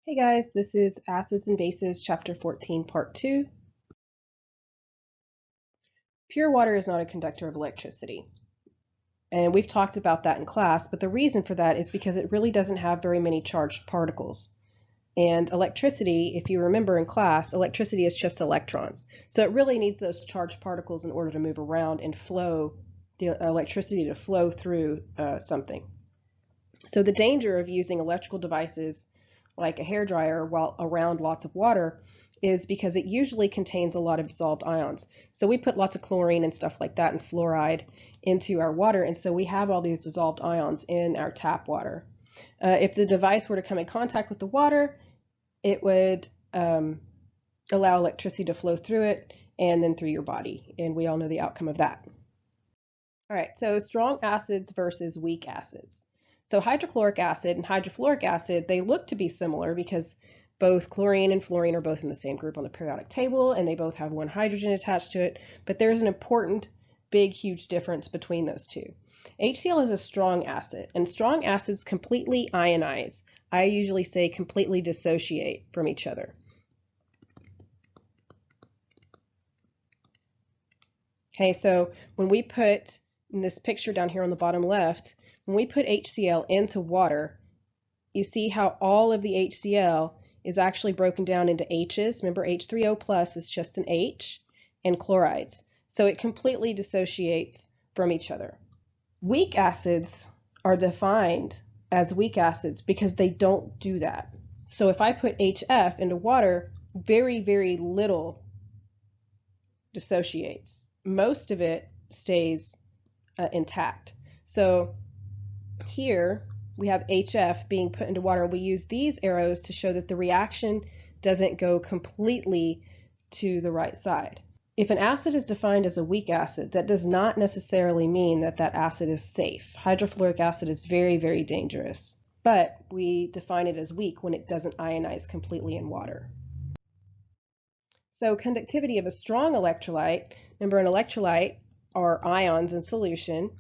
Hey guys, this is Acids and Bases, Chapter 14, Part 2. Pure water is not a conductor of electricity. And we've talked about that in class, but the reason for that is because it really doesn't have very many charged particles. And electricity, if you remember in class, electricity is just electrons. So it really needs those charged particles in order to move around and flow, the electricity to flow through something. So the danger of using electrical devices like a hairdryer while around lots of water is because it usually contains a lot of dissolved ions. So we put lots of chlorine and stuff like that and fluoride into our water, and so we have all these dissolved ions in our tap water. If the device were to come in contact with the water, it would allow electricity to flow through it and then through your body, and we all know the outcome of that. All right, so strong acids versus weak acids. So hydrochloric acid and hydrofluoric acid, they look to be similar because both chlorine and fluorine are both in the same group on the periodic table, and they both have one hydrogen attached to it, but there's an important, big, huge difference between those two. HCl is a strong acid, and strong acids completely ionize. I usually say completely dissociate from each other. Okay, so when we put in this picture down here on the bottom left, when we put HCl into water, you see how all of the HCl is actually broken down into H's. Remember, H3O plus is just an H, and chlorides. So it completely dissociates from each other. Weak acids are defined as weak acids because they don't do that. So if I put HF into water, very, very little dissociates. Most of it stays intact. So here we have HF being put into water, and we use these arrows to show that the reaction doesn't go completely to the right side. If an acid is defined as a weak acid, that does not necessarily mean that that acid is safe. Hydrofluoric acid is very, very dangerous, but we define it as weak when it doesn't ionize completely in water. So conductivity of a strong electrolyte, remember an electrolyte are ions in solution.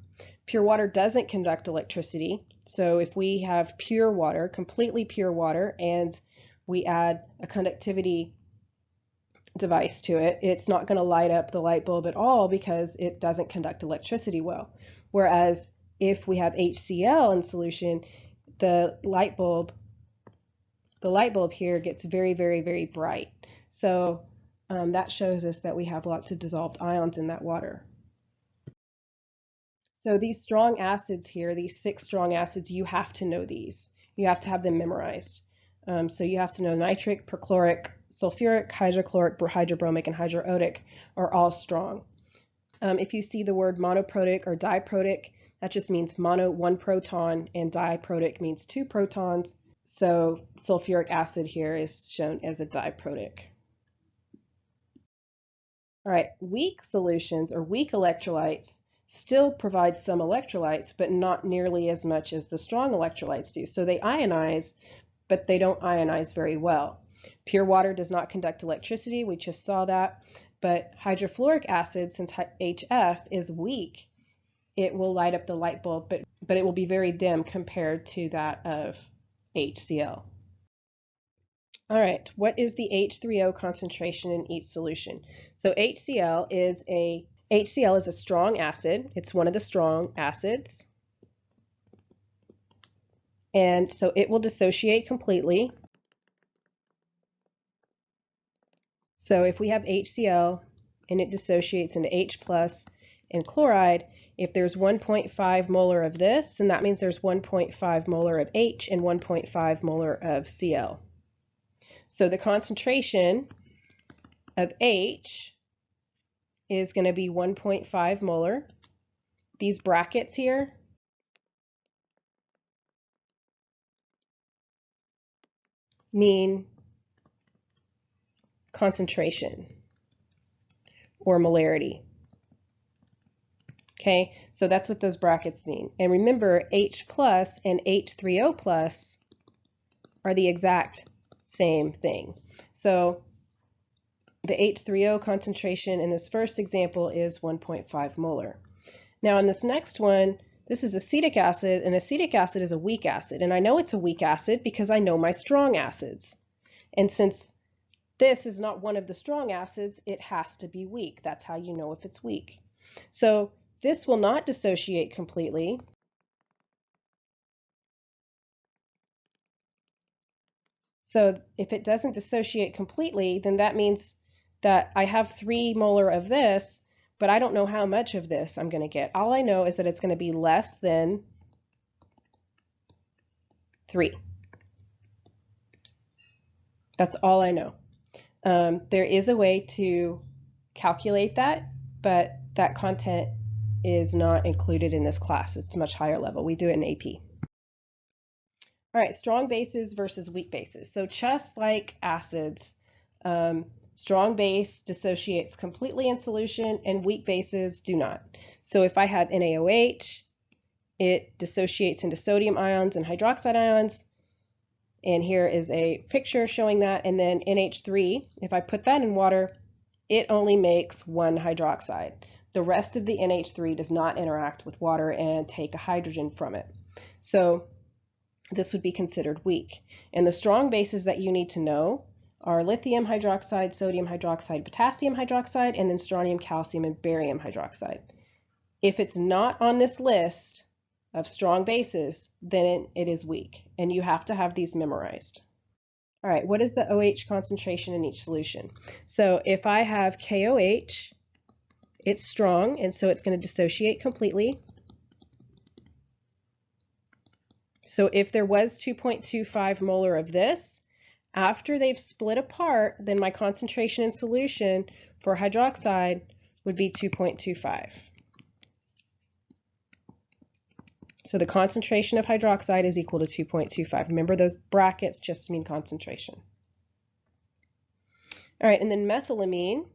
Pure water doesn't conduct electricity. So if we have pure water, completely pure water, and we add a conductivity device to it, it's not going to light up the light bulb at all because it doesn't conduct electricity well. Whereas if we have HCl in solution, the light bulb here gets very, very, very bright. So that shows us that we have lots of dissolved ions in that water. So these strong acids here, these 6 strong acids, you have to know these. You have to have them memorized. So you have to know nitric, perchloric, sulfuric, hydrochloric, hydrobromic, and hydroodic are all strong. If you see the word monoprotic or diprotic, that just means mono, 1 proton, and diprotic means 2 protons. So sulfuric acid here is shown as a diprotic. All right, weak solutions or weak electrolytes still provide some electrolytes, but not nearly as much as the strong electrolytes do. So they ionize, but they don't ionize very well. Pure water does not conduct electricity. We just saw that. But hydrofluoric acid, since HF is weak, it will light up the light bulb, but it will be very dim compared to that of HCl. All right, what is the H3O concentration in each solution? So HCl is a strong acid. It's one of the strong acids. And so it will dissociate completely. So if we have HCl and it dissociates into H plus and chloride, if there's 1.5 molar of this, then that means there's 1.5 molar of H and 1.5 molar of Cl. So the concentration of H is going to be 1.5 molar. These brackets here mean concentration or molarity. Okay, so that's what those brackets mean. And remember, H plus and H3O plus are the exact same thing. So the H3O concentration in this first example is 1.5 molar. Now in this next one, This is acetic acid, and acetic acid is a weak acid. And I know it's a weak acid because I know my strong acids. And since this is not one of the strong acids, it has to be weak. That's how you know if it's weak. So this will not dissociate completely. So if it doesn't dissociate completely, then that means that I have 3 molar of this, but I don't know how much of this I'm going to get. All I know is that it's going to be less than 3. That's all I know. There is a way to calculate that, but that content is not included in this class. It's much higher level. We do it in AP. All right, strong bases versus weak bases. So just like acids, strong base dissociates completely in solution and weak bases do not. So if I have NaOH, it dissociates into sodium ions and hydroxide ions. And here is a picture showing that. And then NH3, if I put that in water, it only makes 1 hydroxide. The rest of the NH3 does not interact with water and take a hydrogen from it. So this would be considered weak. And the strong bases that you need to know are lithium hydroxide, sodium hydroxide, potassium hydroxide, and then strontium, calcium, and barium hydroxide. If it's not on this list of strong bases, then it is weak, and you have to have these memorized. All right, what is the OH concentration in each solution? So if I have KOH, it's strong, and so it's going to dissociate completely. So if there was 2.25 molar of this, after they've split apart, then my concentration in solution for hydroxide would be 2.25. So the concentration of hydroxide is equal to 2.25. Remember, those brackets just mean concentration. All right, and then methylamine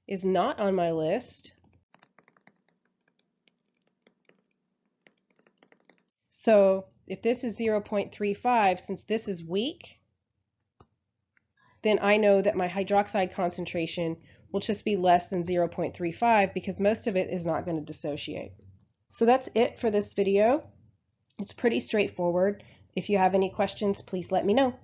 is not on my list. So if this is 0.35, since this is weak, then I know that my hydroxide concentration will just be less than 0.35 because most of it is not going to dissociate. So that's it for this video. It's pretty straightforward. If you have any questions, please let me know.